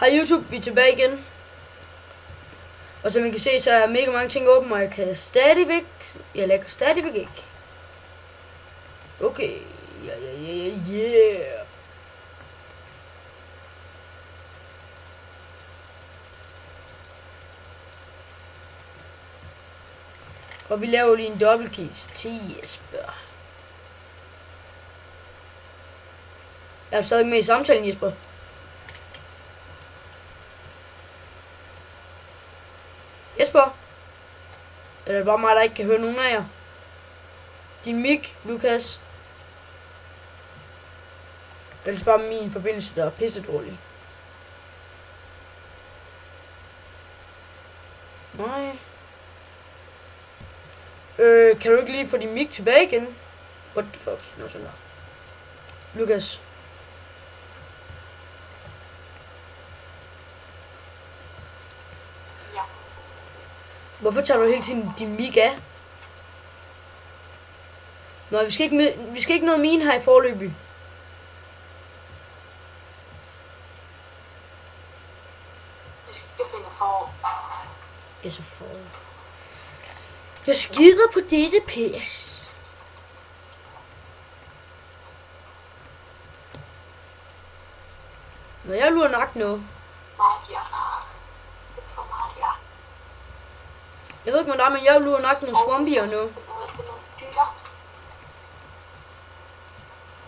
Hej YouTube, vi er tilbage igen. Og som I kan se, så er mega mange ting åbne, og jeg lægger stadigvæk ikke. Okay, yeah. Og vi laver lige en dobbeltkiss til Jesper. Jeg er stadig med i samtalen, Jesper. Jesper? Eller er det bare mig, der ikke kan høre nogen af jer? Din mic, Lukas. Ellers bare min forbindelse, der er pisse dårlig. Nej. Kan du ikke lige få din mic tilbage igen? What the fuck? Nå, sådan der. Lukas. Ja. Hvorfor tager du hele tiden din mic af? Nå, vi skal ikke noget mine her i forløbig. Vi skal finde for. Jeg så for. Jeg skider på dette pis. Når jeg lurer nok nu. Jeg ved ikke, hvad der er, men jeg lurer nok nogle swampier nu.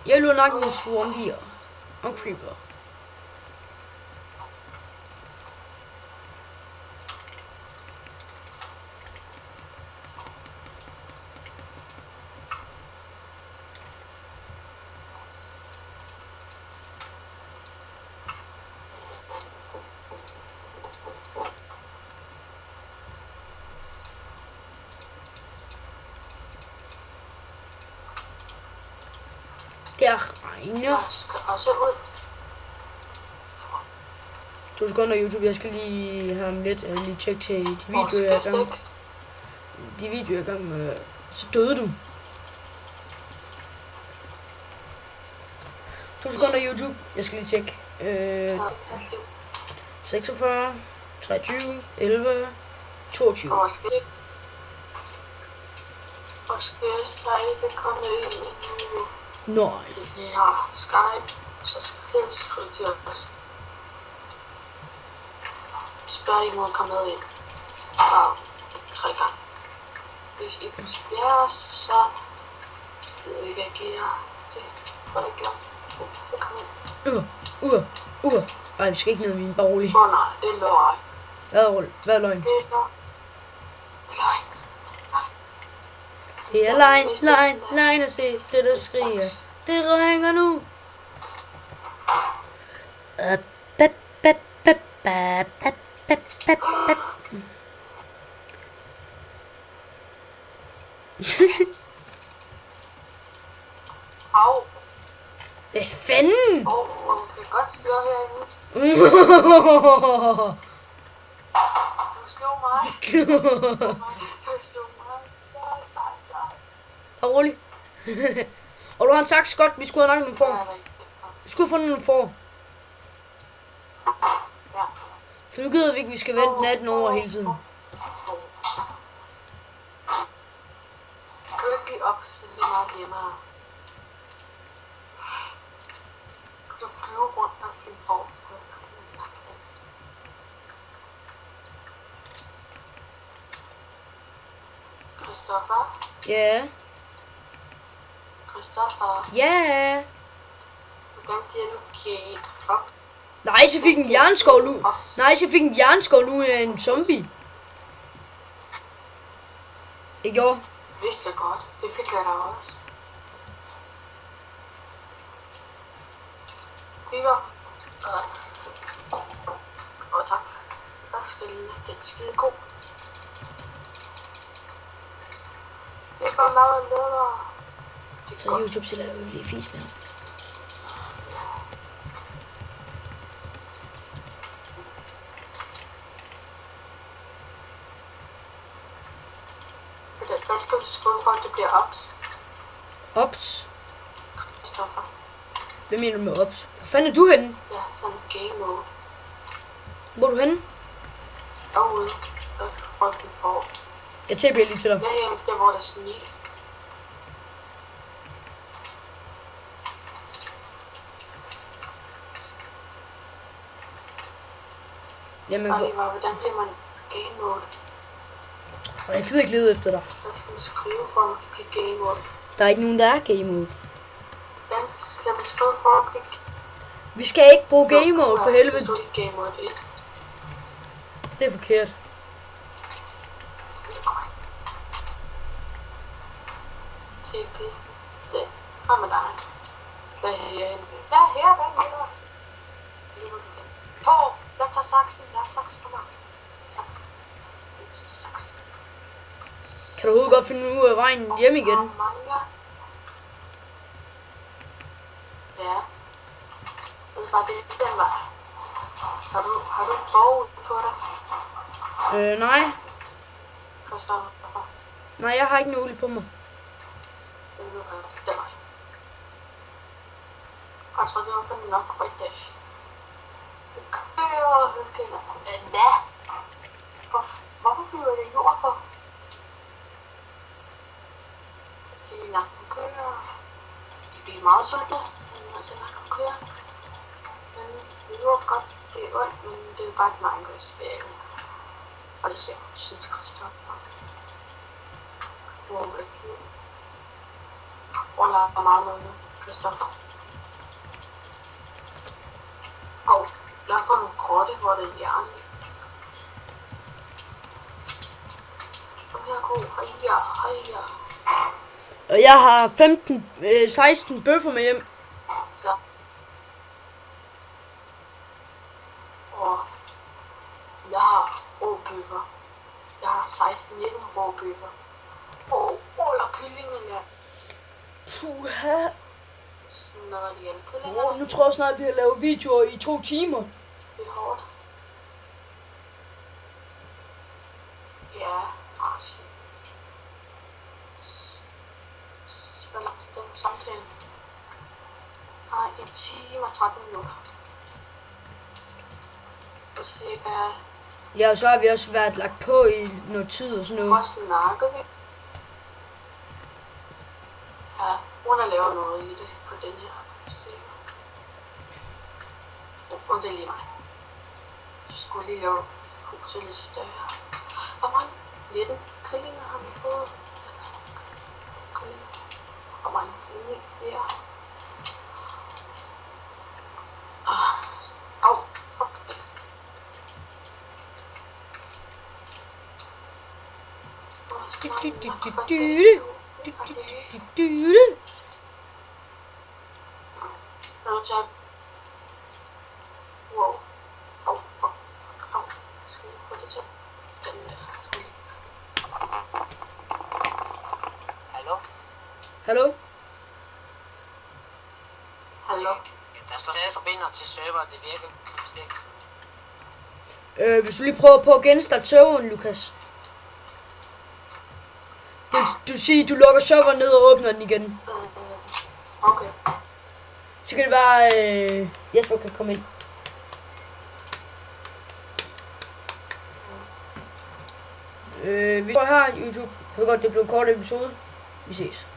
Jeg lurer nok nogle swampier. Og creeper. Der regner. Jeg skal også ud. 2 sekunder YouTube, jeg skal lige have ham lidt lige tjekke til de videoer jeg er i gang. De videoer jeg er i gang med. Så døde du. 2 sekunder YouTube, jeg skal lige tjekke. 46, 23, 11, 22. Og skal jeg ikke komme ind nu? Nej. Hvis vi har Skype, så skal jeg skrive til os. Spørg I må komme med ind. Wow, 3 gange. Hvis I bliver, så ved jeg ikke, at jeg giver det. Får det gjort. Så kom ind. Ej, vi skal ikke ned med min, bare rolig. Nej, det er løgn. Hvad er løgn? Det er løgn. Det er løgn at se det der skriger. Det ringer nu. Au. Hvad fanden? Man kan godt slå herinde. Du slog mig. Du slog mig. Bare rolig. Og du har sagt godt, vi skulle have nok nogle får. Vi skulle have fundet nogle får. Ja. For nu gider vi ikke, vi skal vente natten over hele tiden. Kan du ikke give op, så det er meget nemmere. Du flyver rundt og flyver for. Christoffer? Ja. Christoffer? Ja. Hvordan bliver du gate op? Nej, så fik en jernskov nu. Nej, så fik en jernskov nu af en zombie. Ikke jo? Vidste jeg godt. Det fik jeg da også. Viver. Og tak. Tak skal I have. Den er skide god. Det er bare meget lettere. Så YouTube til at lige fis med. Hvad skal du skrive for, at det bliver ops? Ops? Christoffer. Hvad mener du med ops? Hvor fanden er du henne? Ja, sådan game mode. Hvor er du henne? Derude. Frygten for. Jeg tæpper lige til dig. Ja, der hvor der er sne. Jamen, Hvordan bliver man game mode? jeg gider ikke lede efter dig. Hvad skal man skrive for at blive game mode? Der er ikke nogen, der er game mode. Hvordan skal man skrive for at blive... Vi skal ikke bruge game mode, for helvede. Det er game mode 1. Det er forkert. Det er godt. TP. Det. Frem med dig. Hvad er her? Hvad er her? Åh, jeg tager saksen. Jeg har saks på mig. Saks. Kan du overhovedet godt finde ud af vejen hjem igen? Ja. Det er bare den vej. Har du en bog på dig? Nej. Christoffer. Nej, jeg har ikke nogen på mig. Det ved jeg. Det var. Jeg tror, det var for nok for i dag. Det kører. Hvad? Hvorfor flyver det jord på? Skal vi lade den køre? Det bliver meget sultne, når det lade den køre. Men det er godt, det er ondt, men det er bare et Minecraft-spil. Og det ser jeg, synes Christoffer. Hvor virkelig. Hvor lader meget med nu, Christoffer. Og jeg har fået nogle grotte, hvor det er hjerne. Kom her, gå. Hej. Og jeg har 16 bøffer med hjem. Så. Og jeg har råbøffer. Jeg har 19 råbøffer. Og eller kyllingen, ja. Puha. Smadrer de alle kyllingerne. Nu tror jeg snart, vi har lavet videoer i 2 timer. Det er hårdt. Ja, shit. Hvor lang tid den samtale? Nej, 1 time og 13 minutter. Og cirka... Ja, og så har vi også været lagt på i noget tid og sådan noget. Hvor snakker vi? Ja, hun har lavet noget i det på den her. Og det er lige mig. Jeg skulle lige lave huset lidt større. Hvor mange 19 kyllinger har vi fået? Hvor mange 9 der? Au, fuck det. Wow. Au, fuck. Au. Skal vi få det til? Den der. Hallo? Hallo? Hallo? Der står stadig forbinder til server, det virker ikke. Hvis du lige prøver på at genstarte serveren, Lukas. Du siger, du lukker serveren ned og åbner den igen. Okay. Så kan det være, Jesper kan komme ind. Vi står her, YouTube. Jeg ved godt, det blev en kort episode. Vi ses.